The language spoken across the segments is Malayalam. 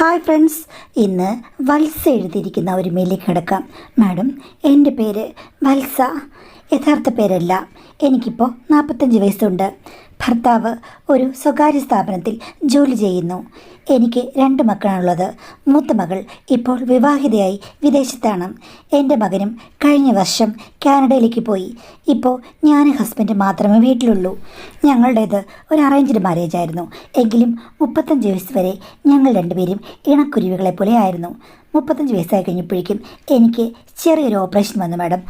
ഹായ് ഫ്രണ്ട്സ്, ഇന്ന് വത്സ എഴുതിയിരിക്കുന്ന ഒരു മെയിലേക്ക് കിടക്കാം. മാഡം, എൻ്റെ പേര് വത്സ. യഥാർത്ഥ പേരല്ല. എനിക്കിപ്പോൾ 45 വയസ്സുണ്ട്. ഭർത്താവ് ഒരു സ്വകാര്യ സ്ഥാപനത്തിൽ ജോലി ചെയ്യുന്നു. എനിക്ക് 2 മക്കളാണുള്ളത്. മൂത്ത മകൾ ഇപ്പോൾ വിവാഹിതയായി വിദേശത്താണ്. എൻ്റെ മകനും കഴിഞ്ഞ വർഷം കാനഡയിലേക്ക് പോയി. ഇപ്പോൾ ഞാൻ ഹസ്ബൻഡ് മാത്രമേ വീട്ടിലുള്ളൂ. ഞങ്ങളുടേത് ഒരു അറേഞ്ച്ഡ് മാരേജ് ആയിരുന്നു. എങ്കിലും 35 വയസ്സ് വരെ ഞങ്ങൾ രണ്ടുപേരും ഇണക്കുരുവികളെ പോലെ ആയിരുന്നു. 35 വയസ്സായി കഴിഞ്ഞപ്പോഴേക്കും എനിക്ക് ചെറിയൊരു ഓപ്പറേഷൻ വന്നു മാഡം.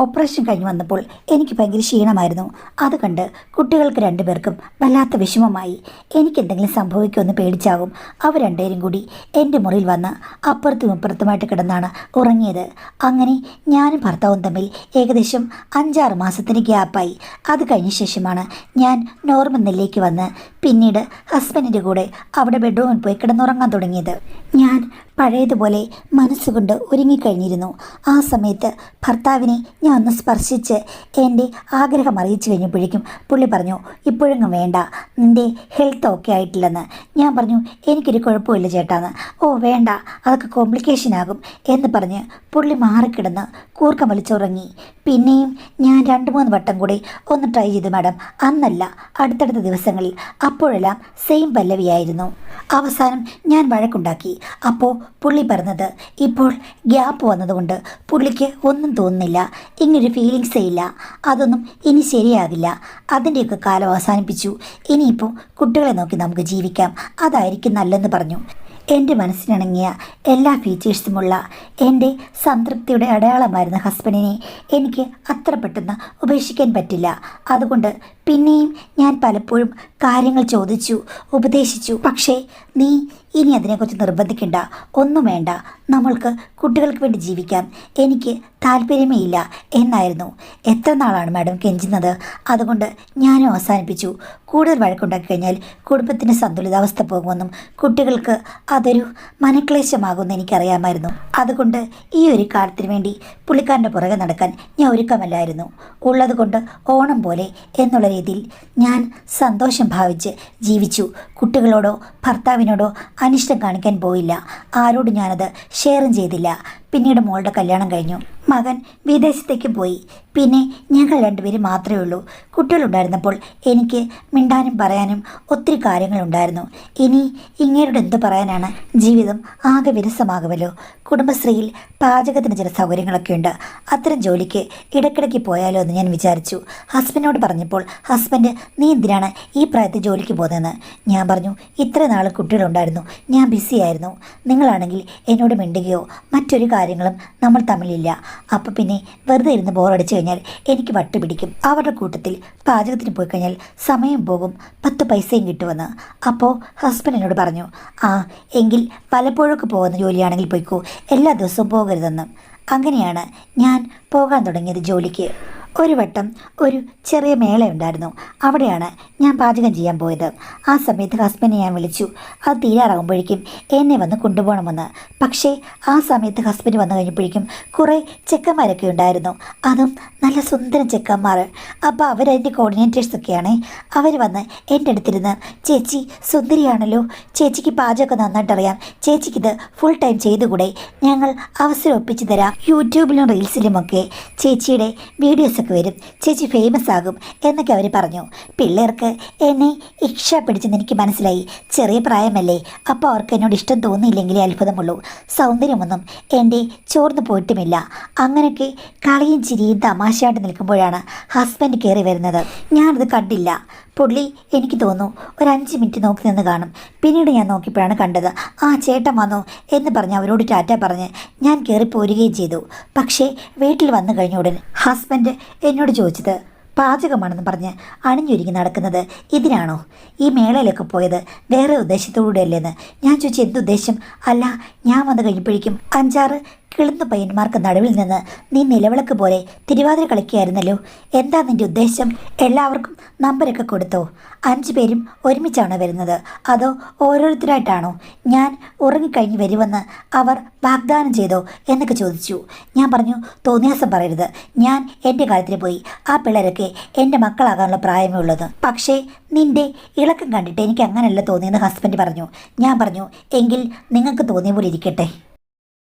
ഓപ്പറേഷൻ കഴിഞ്ഞ് വന്നപ്പോൾ എനിക്ക് ഭയങ്കര ക്ഷീണമായിരുന്നു. അത് കണ്ട് കുട്ടികൾക്ക് 2 പേർക്കും വല്ലാത്ത വിഷമമായി. എനിക്കെന്തെങ്കിലും സംഭവിക്കുമെന്ന് പേടിച്ചാകും അവർ 2 പേരും കൂടി എൻ്റെ മുറിയിൽ വന്ന് അപ്പുറത്തും ഇപ്പുറത്തുമായിട്ട് കിടന്നാണ് ഉറങ്ങിയത്. അങ്ങനെ ഞാനും ഭർത്താവും തമ്മിൽ ഏകദേശം 5-6 മാസത്തിന് ഗ്യാപ്പായി. അത് കഴിഞ്ഞ ശേഷമാണ് ഞാൻ നോർമൽ നിലയിലേക്ക് വന്ന് പിന്നീട് ഹസ്ബൻഡിൻ്റെ കൂടെ അവിടെ ബെഡ്റൂമിൽ പോയി കിടന്നുറങ്ങാൻ തുടങ്ങിയത്. ഞാൻ പഴയതുപോലെ മനസ്സുകൊണ്ട് ഒരുങ്ങിക്കഴിഞ്ഞിരുന്നു. ആ സമയത്ത് ഭർത്താവിനെ ഞാൻ ഒന്ന് സ്പർശിച്ച് എൻ്റെ ആഗ്രഹം അറിയിച്ചു കഴിഞ്ഞപ്പോഴേക്കും പുള്ളി പറഞ്ഞു, ഇപ്പോഴെങ്ങും വേണ്ട, നിൻ്റെ ഹെൽത്ത് ഓക്കെ ആയിട്ടില്ലെന്ന്. ഞാൻ പറഞ്ഞു, എനിക്കൊരു കുഴപ്പമില്ല ചേട്ടാന്ന്. ഓ വേണ്ട, അതൊക്കെ കോംപ്ലിക്കേഷൻ ആകും എന്ന് പറഞ്ഞ് പുള്ളി മാറിക്കിടന്ന് കൂർക്കം വലിച്ചുറങ്ങി. പിന്നെയും ഞാൻ 2-3 വട്ടം കൂടി ഒന്ന് ട്രൈ ചെയ്തു മാഡം. അന്നല്ല, അടുത്തടുത്ത ദിവസങ്ങളിൽ. അപ്പോഴെല്ലാം സെയിം പല്ലവിയായിരുന്നു. അവസാനം ഞാൻ വഴക്കുണ്ടാക്കി. അപ്പോൾ പുള്ളി പറഞ്ഞത്, ഇപ്പോൾ ഗ്യാപ്പ് വന്നതുകൊണ്ട് പുള്ളിക്ക് ഒന്നും തോന്നുന്നില്ല, ഇങ്ങനൊരു ഫീലിങ്സേ ഇല്ല, അതൊന്നും ഇനി ശരിയാകില്ല, അതിൻ്റെയൊക്കെ കാലം അവസാനിപ്പിച്ചു, ഇനിയിപ്പോൾ കുട്ടികളെ നോക്കി നമുക്ക് ജീവിക്കാം, അതായിരിക്കും നല്ലതെന്ന് പറഞ്ഞു. എൻ്റെ മനസ്സിനിണങ്ങിയ എല്ലാ ഫീച്ചേഴ്സുമുള്ള എൻ്റെ സംതൃപ്തിയുടെ അടയാളമായിരുന്ന ഹസ്ബൻഡിനെ എനിക്ക് അത്ര പെട്ടെന്ന് ഉപേക്ഷിക്കാൻ പറ്റില്ല. അതുകൊണ്ട് പിന്നെയും ഞാൻ പലപ്പോഴും കാര്യങ്ങൾ ചോദിച്ചു, ഉപദേശിച്ചു. പക്ഷേ നീ ഇനി അതിനെക്കുറിച്ച് നിർബന്ധിക്കണ്ട, ഒന്നും വേണ്ട, നമ്മൾക്ക് കുട്ടികൾക്ക് വേണ്ടി ജീവിക്കാം, എനിക്ക് താല്പര്യമേ ഇല്ല എന്നായിരുന്നു. എത്ര നാളാണ് മാഡം കെഞ്ചുന്നത്? അതുകൊണ്ട് ഞാനും അവസാനിപ്പിച്ചു. കൂടുതൽ വഴക്കുണ്ടാക്കി കഴിഞ്ഞാൽ കുടുംബത്തിൻ്റെ സന്തുലിതാവസ്ഥ പോകുമെന്നും കുട്ടികൾക്ക് അതൊരു മനക്ലേശമാകുമെന്ന് എനിക്കറിയാമായിരുന്നു. അതുകൊണ്ട് ഈ ഒരു കാര്യത്തിന് വേണ്ടി പുള്ളിക്കാരൻ്റെ പുറകെ നടക്കാൻ ഞാൻ ഒരുക്കമല്ലായിരുന്നു. ഉള്ളതുകൊണ്ട് ഓണം പോലെ എന്നുള്ള രീതിയിൽ ഞാൻ സന്തോഷം ഭാവിച്ച് ജീവിച്ചു. കുട്ടികളോടോ ഭർത്താവിനോടോ അനിഷ്ടം കാണിക്കാൻ പോയില്ല. ആരോടും ഞാനത് ഷെയറും ചെയ്തില്ല. പിന്നീട് മോളുടെ കല്യാണം കഴിഞ്ഞു. മകൻ വിദേശത്തേക്ക് പോയി. പിന്നെ ഞങ്ങൾ 2 പേരും മാത്രമേ ഉള്ളൂ. കുട്ടികളുണ്ടായിരുന്നപ്പോൾ എനിക്ക് മിണ്ടാനും പറയാനും ഒത്തിരി കാര്യങ്ങളുണ്ടായിരുന്നു. ഇനി ഇങ്ങേരോട് എന്ത് പറയാനാണ്? ജീവിതം ആകെ വിരസമാകുമല്ലോ. കുടുംബശ്രീയിൽ പാചകത്തിന് ചില സൗകര്യങ്ങളൊക്കെ ഉണ്ട്. അത്തരം ജോലിക്ക് ഇടയ്ക്കിടയ്ക്ക് പോയാലോ എന്ന് ഞാൻ വിചാരിച്ചു. ഹസ്ബൻഡിനോട് പറഞ്ഞപ്പോൾ ഹസ്ബൻഡ്, നീ എന്തിനാണ് ഈ പ്രായത്തിൽ ജോലിക്ക് പോകുന്നതെന്ന്. ഞാൻ പറഞ്ഞു, ഇത്ര നാൾ കുട്ടികളുണ്ടായിരുന്നു, ഞാൻ ബിസിയായിരുന്നു. നിങ്ങളാണെങ്കിൽ എന്നോട് മിണ്ടുകയോ മറ്റൊരു കാര്യങ്ങളും നമ്മൾ തമ്മിലില്ല. അപ്പോൾ പിന്നെ വെറുതെ ഇരുന്ന് ബോറടിച്ചു കഴിഞ്ഞാൽ എനിക്ക് വട്ടുപിടിക്കും. അവരുടെ കൂട്ടത്തിൽ പാചകത്തിന് പോയി കഴിഞ്ഞാൽ സമയം പോകും, 10 പൈസയും കിട്ടുമെന്ന്. അപ്പോൾ ഹസ്ബൻഡ് എന്നോട് പറഞ്ഞു, എങ്കിൽ പലപ്പോഴൊക്കെ പോകുന്ന ജോലിയാണെങ്കിൽ പോയിക്കോ, എല്ലാ ദിവസവും പോകരുതെന്ന്. അങ്ങനെയാണ് ഞാൻ പോകാൻ തുടങ്ങിയത് ജോലിക്ക്. ഒരു വട്ടം ഒരു ചെറിയ മേളയുണ്ടായിരുന്നു. അവിടെയാണ് ഞാൻ പാചകം ചെയ്യാൻ പോയത്. ആ സമയത്ത് ഹസ്ബൻഡിനെ ഞാൻ വിളിച്ചു. അത് തീരാറാകുമ്പോഴേക്കും എന്നെ വന്ന് കൊണ്ടുപോകണമെന്ന്. പക്ഷേ ആ സമയത്ത് ഹസ്ബൻഡ് വന്നു കഴിഞ്ഞപ്പോഴേക്കും കുറേ ചെക്കന്മാരൊക്കെ ഉണ്ടായിരുന്നു. അതും നല്ല സുന്ദരൻ ചെക്കന്മാർ. അപ്പോൾ അവരതിൻ്റെ കോർഡിനേറ്റേഴ്സൊക്കെയാണേ. അവർ വന്ന് എൻ്റെ അടുത്തിരുന്ന്, ചേച്ചി സുന്ദരിയാണല്ലോ, ചേച്ചിക്ക് പാചകമൊക്കെ നന്നായിട്ടറിയാം, ചേച്ചിക്കിത് ഫുൾ ടൈം ചെയ്തുകൂടെ, ഞങ്ങൾ അവസരം ഒപ്പിച്ചു തരാം, യൂട്യൂബിലും റീൽസിലുമൊക്കെ ചേച്ചിയുടെ വീഡിയോസ് വരും, ചേച്ചി ഫേമസ് ആകും എന്നൊക്കെ അവർ പറഞ്ഞു. പിള്ളേർക്ക് എന്നെ ഇഷ്ട പിടിച്ചെന്ന് എനിക്ക് മനസ്സിലായി. ചെറിയ പ്രായമല്ലേ, അപ്പോൾ അവർക്ക് എന്നോട് ഇഷ്ടം തോന്നിയില്ലെങ്കിലേ അത്ഭുതമുള്ളൂ. സൗന്ദര്യമൊന്നും എൻ്റെ ചോർന്നു പോയിട്ടുമില്ല. അങ്ങനെയൊക്കെ കളിയും ചിരിയും തമാശയായിട്ട് നിൽക്കുമ്പോഴാണ് ഹസ്ബൻഡ് കയറി വരുന്നത്. ഞാനത് കണ്ടില്ല. പുള്ളി എനിക്ക് തോന്നുന്നു ഒരു 5 മിനിറ്റ് നോക്കി നിന്ന് കാണും. പിന്നീട് ഞാൻ നോക്കിയപ്പോഴാണ് കണ്ടത്. ചേട്ടൻ വന്നു എന്ന് പറഞ്ഞ് അവരോട് ടാറ്റ പറഞ്ഞ് ഞാൻ കയറി പോരുകയും ചെയ്തു. പക്ഷേ വീട്ടിൽ വന്നു കഴിഞ്ഞ ഉടൻ ഹസ്ബൻഡ് എന്നോട് ചോദിച്ചത്, പാചകമാണെന്ന് പറഞ്ഞ് അണിഞ്ഞൊരുങ്ങി നടക്കുന്നത് ഇതിനാണോ? ഈ മേളയിലൊക്കെ പോയത് വേറെ ഉദ്ദേശത്തോടെയല്ലേന്ന്. ഞാൻ ചോദിച്ചു, എന്തുദ്ദേശം? അല്ല, ഞാൻ വന്നു കഴിഞ്ഞപ്പോഴേക്കും 5-6 കിളുന്ന പയ്യന്മാർക്ക് നടുവിൽ നിന്ന് നീ നിലവിളക്ക് പോലെ തിരുവാതിര കളിക്കുകയായിരുന്നല്ലോ. എന്താ നിന്റെ ഉദ്ദേശം? എല്ലാവർക്കും നമ്പരൊക്കെ കൊടുത്തോ? 5 പേരും ഒരുമിച്ചാണോ വരുന്നത്, അതോ ഓരോരുത്തരായിട്ടാണോ? ഞാൻ ഉറങ്ങിക്കഴിഞ്ഞ് വരുമെന്ന് അവർ വാഗ്ദാനം ചെയ്തോ എന്നൊക്കെ ചോദിച്ചു. ഞാൻ പറഞ്ഞു, തോന്നിയാസം പറയരുത്. ഞാൻ എൻ്റെ കാര്യത്തിന് പോയി. ആ പിള്ളേരൊക്കെ എൻ്റെ മക്കളാകാനുള്ള പ്രായമേ ഉള്ളത്. പക്ഷേ നിന്റെ ഇളക്കം കണ്ടിട്ട് എനിക്ക് അങ്ങനെയല്ല തോന്നിയെന്ന് ഹസ്ബൻഡ് പറഞ്ഞു. ഞാൻ പറഞ്ഞു, എങ്കിൽ നിങ്ങൾക്ക് തോന്നിയ പോലെ ഇരിക്കട്ടെ.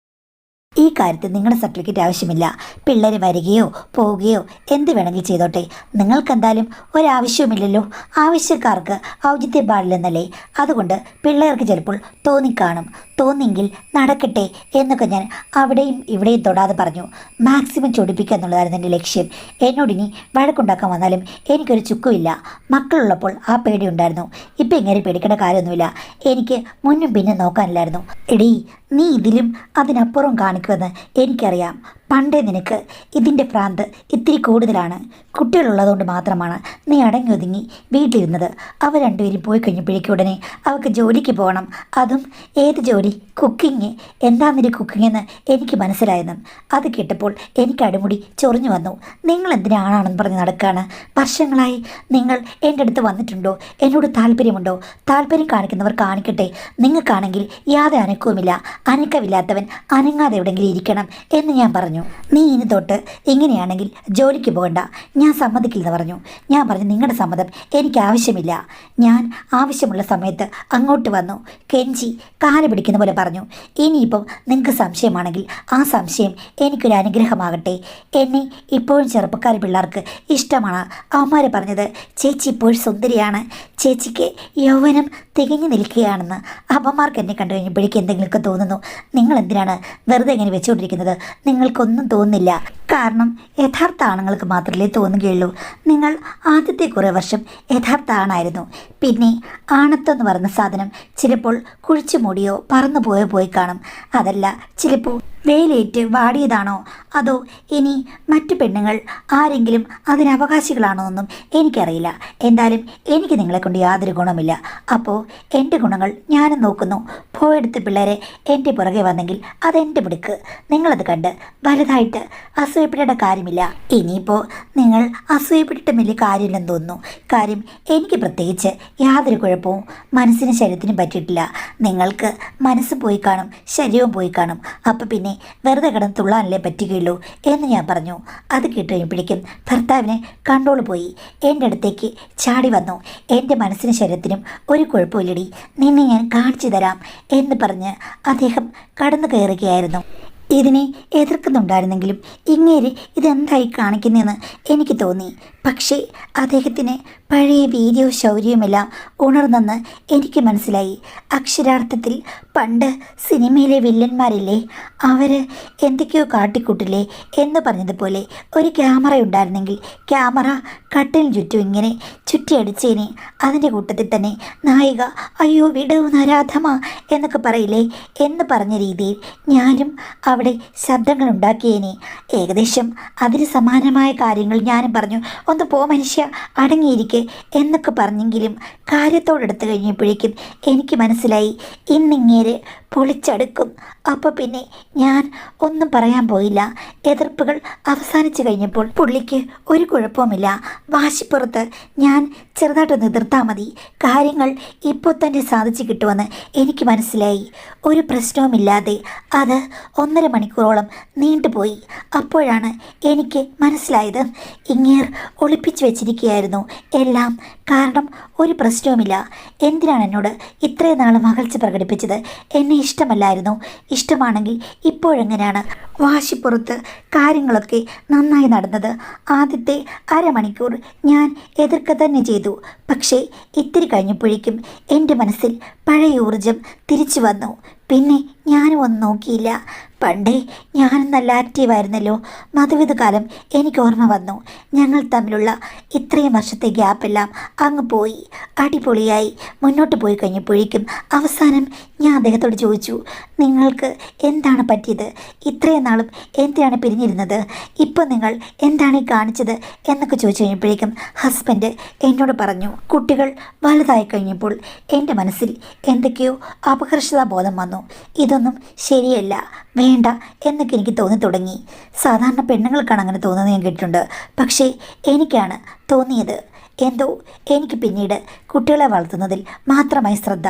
ഈ കാര്യത്തിൽ നിങ്ങളുടെ സർട്ടിഫിക്കറ്റ് ആവശ്യമില്ല. പിള്ളേർ വരികയോ പോവുകയോ എന്ത് വേണമെങ്കിൽ ചെയ്തോട്ടെ. നിങ്ങൾക്കെന്തായാലും ഒരാവശ്യവുമില്ലല്ലോ. ആവശ്യക്കാർക്ക് ഔചിത്യം പാടില്ലെന്നല്ലേ. അതുകൊണ്ട് പിള്ളേർക്ക് ചിലപ്പോൾ തോന്നിക്കാണും. തോന്നിയെങ്കിൽ നടക്കട്ടെ എന്നൊക്കെ ഞാൻ അവിടെയും ഇവിടെയും തൊടാതെ പറഞ്ഞു. മാക്സിമം ചൊടിപ്പിക്കുക എന്നുള്ളതായിരുന്നു എൻ്റെ ലക്ഷ്യം. എന്നോടിനി വഴക്കുണ്ടാക്കാൻ വന്നാലും എനിക്കൊരു ചുക്കുമില്ല. മക്കളുള്ളപ്പോൾ ആ പേടിയുണ്ടായിരുന്നു. ഇപ്പം ഇങ്ങനെ പേടിക്കേണ്ട കാര്യമൊന്നുമില്ല. എനിക്ക് മുന്നും പിന്നും നോക്കാനില്ലായിരുന്നു. എടീ, നീ ഇതിലും അതിനപ്പുറം കാണിക്കുമെന്ന് എനിക്കറിയാം. പണ്ടേ നിനക്ക് ഇതിൻ്റെ ഭ്രാന്ത് ഇത്തിരി കൂടുതലാണ്. കുട്ടികളുള്ളതുകൊണ്ട് മാത്രമാണ് നീ അടങ്ങി ഒതുങ്ങി വീട്ടിലിരുന്നത്. അവർ രണ്ടുപേരും പോയി കഴിഞ്ഞപ്പോഴേക്കും ഉടനെ അവൾക്ക് ജോലിക്ക് പോകണം. അതും ഏത് ജോലി? കുക്കിങ്. എന്താണെന്നൊരു കുക്കിംഗ് എന്ന് എനിക്ക് മനസ്സിലായെന്നും. അത് കേട്ടപ്പോൾ എനിക്ക് അടിമുടി ചൊറിഞ്ഞു വന്നു. നിങ്ങൾ എന്തിനാണെന്ന് പറഞ്ഞ് നടക്കുകയാണ്? വർഷങ്ങളായി നിങ്ങൾ എൻ്റെ അടുത്ത് വന്നിട്ടുണ്ടോ? എന്നോട് താല്പര്യമുണ്ടോ? താല്പര്യം കാണിക്കുന്നവർ കാണിക്കട്ടെ. നിങ്ങൾക്കാണെങ്കിൽ യാതൊരു അനക്കവുമില്ല. അനക്കമില്ലാത്തവൻ അനങ്ങാതെ എവിടെയെങ്കിലും ഇരിക്കണം എന്ന് ഞാൻ പറഞ്ഞു. നീ ഇനി തൊട്ട് ഇങ്ങനെയാണെങ്കിൽ ജോലിക്ക് പോകണ്ട. ഞാൻ സമ്മതിക്കില്ലെന്ന് പറഞ്ഞു. ഞാൻ പറഞ്ഞു, നിങ്ങളുടെ സമ്മതം എനിക്ക് ആവശ്യമില്ല. ഞാൻ ആവശ്യമുള്ള സമയത്ത് അങ്ങോട്ട് വന്നു കെഞ്ചി കാല് പിടിക്കുന്ന പോലെ പറഞ്ഞു. ഇനിയിപ്പം നിങ്ങൾക്ക് സംശയമാണെങ്കിൽ ആ സംശയം എനിക്കൊരു അനുഗ്രഹമാകട്ടെ. എന്നെ ഇപ്പോഴും ചെറുപ്പക്കാർ പിള്ളേർക്ക് ഇഷ്ടമാണ്. അവന്മാർ പറഞ്ഞത് ചേച്ചി ഇപ്പോഴും സുന്ദരിയാണ്, ചേച്ചിക്ക് യൗവനം തികഞ്ഞു നിൽക്കുകയാണെന്ന്. അവന്മാർക്ക് എന്നെ കണ്ടു കഴിഞ്ഞപ്പോഴേക്കും എന്തെങ്കിലുമൊക്കെ തോന്നുന്നു. നിങ്ങൾ എന്തിനാണ് വെറുതെ ഇങ്ങനെ വെച്ചുകൊണ്ടിരിക്കുന്നത്? നിങ്ങൾക്കൊന്നും തോന്നുന്നില്ല. കാരണം യഥാർത്ഥ ആണുങ്ങൾക്ക് മാത്രമേ തോന്നുകയുള്ളൂ. നിങ്ങൾ ആദ്യത്തെ കുറേ വർഷം യഥാർത്ഥ ആണായിരുന്നു. പിന്നെ ആണത്വം എന്ന് പറയുന്ന സാധനം ചിലപ്പോൾ കുഴിച്ചു മൂടിയോ പറന്നു പോയോ പോയി കാണും. അതല്ല, ചിലപ്പോൾ വെയിലേറ്റ് വാടിയതാണോ, അതോ ഇനി മറ്റു പെണ്ണുങ്ങൾ ആരെങ്കിലും അതിനവകാശികളാണോ എന്നും എനിക്കറിയില്ല. എന്തായാലും എനിക്ക് നിങ്ങളെക്കൊണ്ട് യാതൊരു ഗുണമില്ല. അപ്പോൾ എൻ്റെ ഗുണങ്ങൾ ഞാനും നോക്കുന്നു. പോയെടുത്ത് പിള്ളേരെ എൻ്റെ പുറകെ വന്നെങ്കിൽ അതെൻ്റെ പിടിക്ക്. നിങ്ങളത് കണ്ട് വലുതായിട്ട് അസൂയപ്പെടേണ്ട കാര്യമില്ല. ഇനിയിപ്പോൾ നിങ്ങൾ അസൂയപ്പെട്ടിട്ട് വലിയ കാര്യമില്ലെന്ന് തോന്നുന്നു. കാര്യം എനിക്ക് പ്രത്യേകിച്ച് യാതൊരു കുഴപ്പവും മനസ്സിനും ശരീരത്തിനും പറ്റിയിട്ടില്ല. നിങ്ങൾക്ക് മനസ്സും പോയി കാണും, ശരീരവും പോയി കാണും. അപ്പം പിന്നെ വെറുതെ കിടന്ന് തുള്ളാനല്ലേ പറ്റുകയുള്ളൂ എന്ന് ഞാൻ പറഞ്ഞു. അത് കേട്ട് കഴിയുമ്പോഴേക്കും ഭർത്താവിന് കൺട്രോൾ പോയി. എൻ്റെ അടുത്തേക്ക് ചാടി വന്നു. എൻ്റെ മനസ്സിനും ശരീരത്തിനും ഒരു കുഴപ്പമില്ലടി, നിന്നെ ഞാൻ കാണിച്ചു തരാം എന്ന് പറഞ്ഞ് അദ്ദേഹം കടന്നു കയറുകയായിരുന്നു. ഇതിനെ എതിർക്കുന്നുണ്ടായിരുന്നെങ്കിലും ഇങ്ങേര് ഇതെന്തായി കാണിക്കുന്നതെന്ന് എനിക്ക് തോന്നി. പക്ഷേ അദ്ദേഹത്തിന് പഴയ വീര്യവും ശൗര്യവുമെല്ലാം ഉണർന്നെന്ന് എനിക്ക് മനസ്സിലായി. അക്ഷരാർത്ഥത്തിൽ പണ്ട് സിനിമയിലെ വില്ലന്മാരില്ലേ, അവർ എന്തൊക്കെയോ കാട്ടിക്കൂട്ടില്ലേ എന്ന് പറഞ്ഞതുപോലെ ഒരു ക്യാമറ ഉണ്ടായിരുന്നെങ്കിൽ ക്യാമറ കട്ടിലിന് ചുറ്റും ഇങ്ങനെ ചുറ്റിയടിച്ചേനെ. അതിൻ്റെ കൂട്ടത്തിൽ തന്നെ നായിക അയ്യോ വിടവ് നരാധമ എന്നൊക്കെ പറയില്ലേ എന്ന് പറഞ്ഞ രീതിയിൽ ഞാനും അവിടെ ശബ്ദങ്ങൾ ഉണ്ടാക്കിയേനെ. ഏകദേശം അതിന് സമാനമായ കാര്യങ്ങൾ ഞാനും പറഞ്ഞു. ഒന്ന് പോ മനുഷ്യ, അടങ്ങിയിരിക്കെ എന്നൊക്കെ പറഞ്ഞെങ്കിലും കാര്യത്തോടെടുത്ത് കഴിഞ്ഞപ്പോഴേക്കും എനിക്ക് മനസ്സിലായി ഇന്നിങ്ങേര് പൊളിച്ചടുക്കും. അപ്പോൾ പിന്നെ ഞാൻ ഒന്നും പറയാൻ പോയില്ല. എതിർപ്പുകൾ അവസാനിച്ചു കഴിഞ്ഞപ്പോൾ പുള്ളിക്ക് ഒരു കുഴപ്പവുമില്ല. വാശിപ്പുറത്ത് ഞാൻ ചെറുതായിട്ടൊന്ന് എതിർത്താൽ മതി, കാര്യങ്ങൾ ഇപ്പോൾ തന്നെ സാധിച്ചു കിട്ടുമെന്ന് എനിക്ക് മനസ്സിലായി. ഒരു പ്രശ്നവുമില്ലാതെ അത് 1.5 മണിക്കൂറോളം നീണ്ടുപോയി. അപ്പോഴാണ് എനിക്ക് മനസ്സിലായത് ഇങ്ങേർ ഒളിപ്പിച്ചു വെച്ചിരിക്കുകയായിരുന്നു എല്ലാം. കാരണം ഒരു പ്രശ്നവുമില്ല. എന്തിനാണ് എന്നോട് ഇത്രയും നാളും അകൽച്ച പ്രകടിപ്പിച്ചത്? എന്നെ ഇഷ്ടമല്ലായിരുന്നു. ഇഷ്ടമാണെങ്കിൽ ഇപ്പോഴെങ്ങനെയാണ് വാശിപ്പുറത്ത് കാര്യങ്ങളൊക്കെ നന്നായി നടന്നത്? ആദ്യത്തെ 1/2 മണിക്കൂർ ഞാൻ എതിർക്കുക തന്നെ ചെയ്തു. പക്ഷേ ഇത്തിരി കഴിഞ്ഞപ്പോഴേക്കും എൻ്റെ മനസ്സിൽ പഴയ ഊർജം തിരിച്ചു വന്നു. പിന്നെ ഞാനും ഒന്നും നോക്കിയില്ല. പണ്ടേ ഞാനും നല്ല ആക്റ്റീവായിരുന്നല്ലോ. മധുവിധ കാലം എനിക്ക് ഓർമ്മ വന്നു. ഞങ്ങൾ തമ്മിലുള്ള ഇത്രയും വർഷത്തെ ഗ്യാപ്പെല്ലാം അങ്ങ് പോയി. അടിപൊളിയായി മുന്നോട്ട് പോയി കഴിഞ്ഞപ്പോഴേക്കും അവസാനം ഞാൻ അദ്ദേഹത്തോട് ചോദിച്ചു, നിങ്ങൾക്ക് എന്താണ് പറ്റിയത്? ഇത്രയും നാളും എന്തിനാണ് പിരിഞ്ഞിരുന്നത്? ഇപ്പോൾ നിങ്ങൾ എന്താണ് ഈ കാണിച്ചത് എന്നൊക്കെ ചോദിച്ചു കഴിഞ്ഞപ്പോഴേക്കും ഹസ്ബൻഡ് എന്നോട് പറഞ്ഞു, കുട്ടികൾ വലുതായി കഴിഞ്ഞപ്പോൾ എൻ്റെ മനസ്സിൽ എന്തൊക്കെയോ അപകർഷതാബോധം വന്നു. ഇതൊന്നും ശരിയല്ല. വേണ്ട എന്നൊക്കെ എനിക്ക് തോന്നി തുടങ്ങി. സാധാരണ പെണ്ണുങ്ങൾക്കാണ് അങ്ങനെ തോന്നുന്നത് ഞാൻ കേട്ടിട്ടുണ്ട്. പക്ഷേ എനിക്കാണ് തോന്നിയത്. എന്തോ എനിക്ക് പിന്നീട് കുട്ടികളെ വളർത്തുന്നതിൽ മാത്രമായി ശ്രദ്ധ.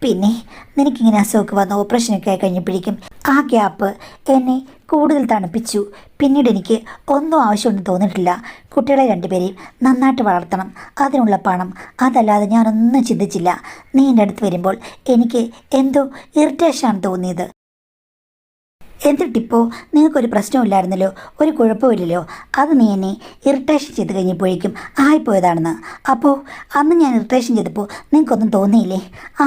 പിന്നെ നിനക്കിങ്ങനെ അസുഖമൊക്കെ വന്ന് ഓപ്പറേഷനൊക്കെ ആയി കഴിഞ്ഞപ്പോഴേക്കും ആ ഗ്യാപ്പ് എന്നെ കൂടുതൽ തണുപ്പിച്ചു. പിന്നീട് എനിക്ക് ഒന്നും ആവശ്യമുണ്ടെന്ന് തോന്നിയിട്ടില്ല. കുട്ടികളെ രണ്ടുപേരെയും നന്നായിട്ട് വളർത്തണം, അതിനുള്ള പണം, അതല്ലാതെ ഞാനൊന്നും ചിന്തിച്ചില്ല. നീ എൻ്റെ അടുത്ത് വരുമ്പോൾ എനിക്ക് എന്തോ ഇറിറ്റേഷനാണ് തോന്നിയത്. എന്നിട്ടിപ്പോൾ നിങ്ങൾക്കൊരു പ്രശ്നമില്ലായിരുന്നല്ലോ, ഒരു കുഴപ്പമില്ലല്ലോ. അത് നീ എന്നെ ഇറിറ്റേഷൻ ചെയ്ത് കഴിഞ്ഞപ്പോഴേക്കും ആയിപ്പോയതാണെന്ന്. അപ്പോൾ അന്ന് ഞാൻ ഇറിറ്റേഷൻ ചെയ്തപ്പോൾ നിങ്ങൾക്കൊന്നും തോന്നിയില്ലേ? ആ,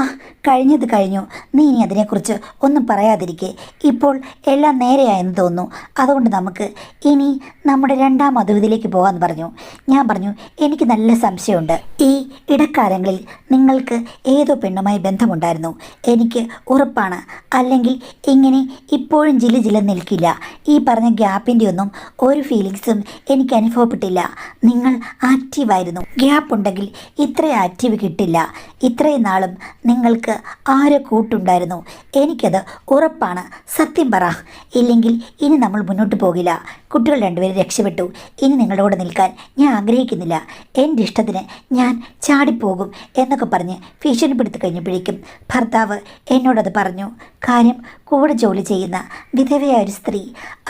കഴിഞ്ഞത് കഴിഞ്ഞു. നീ ഇനി അതിനെക്കുറിച്ച് ഒന്നും പറയാതിരിക്കേ. ഇപ്പോൾ എല്ലാം നേരെയായെന്ന് തോന്നുന്നു. അതുകൊണ്ട് നമുക്ക് ഇനി നമ്മുടെ രണ്ടാം മധുവിധിയിലേക്ക് പോകാമെന്ന് പറഞ്ഞു. ഞാൻ പറഞ്ഞു, എനിക്ക് നല്ല സംശയമുണ്ട്. ഈ ഇടക്കാലങ്ങളിൽ നിങ്ങൾക്ക് ഏതോ പെണ്ണുമായി ബന്ധമുണ്ടായിരുന്നു. എനിക്ക് ഉറപ്പാണ്. അല്ലെങ്കിൽ ഇങ്ങനെ ഇപ്പോഴും ജില്ല നിൽക്കില്ല. ഈ പറഞ്ഞ ഗ്യാപ്പിൻ്റെ ഒന്നും ഒരു ഫീലിങ്സും എനിക്ക് അനുഭവപ്പെട്ടില്ല. നിങ്ങൾ ആക്റ്റീവായിരുന്നു. ഗ്യാപ്പ് ഉണ്ടെങ്കിൽ ഇത്ര ആക്റ്റീവ് കിട്ടില്ല. ഇത്രയും നാളും നിങ്ങൾക്ക് ആരോ കൂട്ടുണ്ടായിരുന്നു. എനിക്കത് ഉറപ്പാണ്. സത്യം പറ, ഇല്ലെങ്കിൽ ഇനി നമ്മൾ മുന്നോട്ട് പോകില്ല. കുട്ടികൾ രണ്ടുപേരും രക്ഷപ്പെട്ടു. ഇനി നിങ്ങളുടെ കൂടെ നിൽക്കാൻ ഞാൻ ആഗ്രഹിക്കുന്നില്ല. എൻ്റെ ഇഷ്ടത്തിന് ഞാൻ ചാടിപ്പോകും എന്നൊക്കെ പറഞ്ഞ് ഭീഷണിപ്പെടുത്തി കഴിഞ്ഞപ്പോഴേക്കും ഭർത്താവ് എന്നോടത് പറഞ്ഞു. കാര്യം, കൂടെ ജോലി ചെയ്യുന്ന വിധവയായ ഒരു സ്ത്രീ,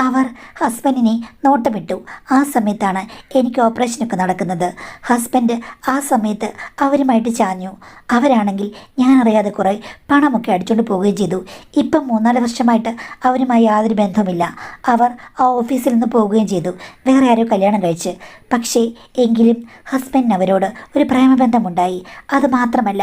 അവർ ഹസ്ബൻഡിനെ നോട്ടമിട്ടു. ആ സമയത്താണ് എനിക്ക് ഓപ്പറേഷനൊക്കെ നടക്കുന്നത്. ഹസ്ബൻഡ് ആ സമയത്ത് അവരുമായിട്ട് ചാഞ്ഞു. അവരാണെങ്കിൽ ഞാൻ അറിയാതെ കുറേ പണമൊക്കെ അടിച്ചുകൊണ്ട് പോവുകയും ചെയ്തു. ഇപ്പം 3-4 വർഷമായിട്ട് അവരുമായി യാതൊരു ബന്ധവുമില്ല. അവർ ആ ഓഫീസിൽ നിന്ന് പോവുകയും ചെയ്തു. വേറെ ആരോ കല്യാണം കഴിച്ച്. പക്ഷേ എങ്കിലും ഹസ്ബൻഡിന് അവരോട് ഒരു പ്രേമബന്ധമുണ്ടായി. അതുമാത്രമല്ല,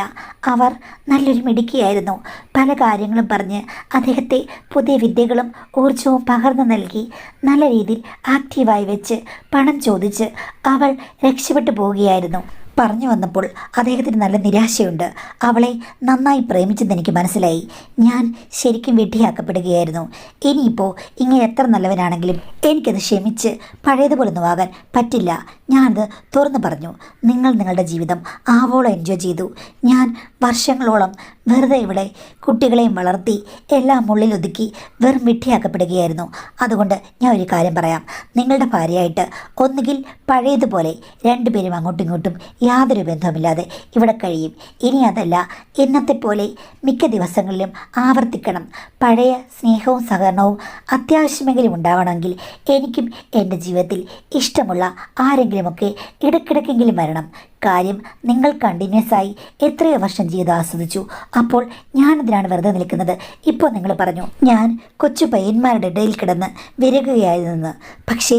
അവർ നല്ലൊരു മിടുക്കിയായിരുന്നു. പല കാര്യങ്ങളും പറഞ്ഞ് അദ്ദേഹത്തെ പുതിയ വിദ്യകളും ഊർജവും പകർന്നു നൽകി നല്ല രീതിയിൽ ആക്റ്റീവായി വെച്ച് പണം ചോദിച്ച് അവൾ രക്ഷപ്പെട്ടു പോവുകയായിരുന്നു. പറഞ്ഞു വന്നപ്പോൾ അദ്ദേഹത്തിന് നല്ല നിരാശയുണ്ട്. അവളെ നന്നായി പ്രേമിച്ചെന്ന് എനിക്ക് മനസ്സിലായി. ഞാൻ ശരിക്കും വിഡ്ഢിയാക്കപ്പെടുകയായിരുന്നു. ഇനിയിപ്പോൾ ഇങ്ങനെ എത്ര നല്ലവനാണെങ്കിലും എനിക്കത് ക്ഷമിച്ച് പഴയതുപോലൊന്നും ആകാൻ പറ്റില്ല. ഞാനത് തുറന്നു പറഞ്ഞു. നിങ്ങൾ നിങ്ങളുടെ ജീവിതം ആവോളം എൻജോയ് ചെയ്തു. ഞാൻ വർഷങ്ങളോളം വെറുതെ ഇവിടെ കുട്ടികളെയും വളർത്തി എല്ലാം ഉള്ളിലൊതുക്കി വെറും വിഡ്ഢിയാക്കപ്പെടുകയായിരുന്നു. അതുകൊണ്ട് ഞാൻ ഒരു കാര്യം പറയാം. നിങ്ങളുടെ ഭാര്യയായിട്ട് ഒന്നുകിൽ പഴയതുപോലെ രണ്ടുപേരും അങ്ങോട്ടും ഇങ്ങോട്ടും യാതൊരു ബന്ധവുമില്ലാതെ ഇവിടെ കഴിയും. ഇനി അതല്ല, ഇന്നത്തെ പോലെ മിക്ക ദിവസങ്ങളിലും ആവർത്തിക്കണം. പഴയ സ്നേഹവും സഹകരണവും അത്യാവശ്യമെങ്കിലും ഉണ്ടാവണമെങ്കിൽ എനിക്കും എൻ്റെ ജീവിതത്തിൽ ഇഷ്ടമുള്ള ആരെങ്കിലുമൊക്കെ ഇടയ്ക്കിടയ്ക്കെങ്കിലും വരണം. കാര്യം, നിങ്ങൾ കണ്ടിന്യൂസ് ആയി എത്രയോ വർഷം ജീവിതം ആസ്വദിച്ചു. അപ്പോൾ ഞാനെതിനാണ് വെറുതെ നിൽക്കുന്നത്? ഇപ്പോൾ നിങ്ങൾ പറഞ്ഞു ഞാൻ കൊച്ചു പയ്യന്മാരുടെ ഇടയിൽ കിടന്ന് വിരകുകയായിരുന്നെന്ന്. പക്ഷേ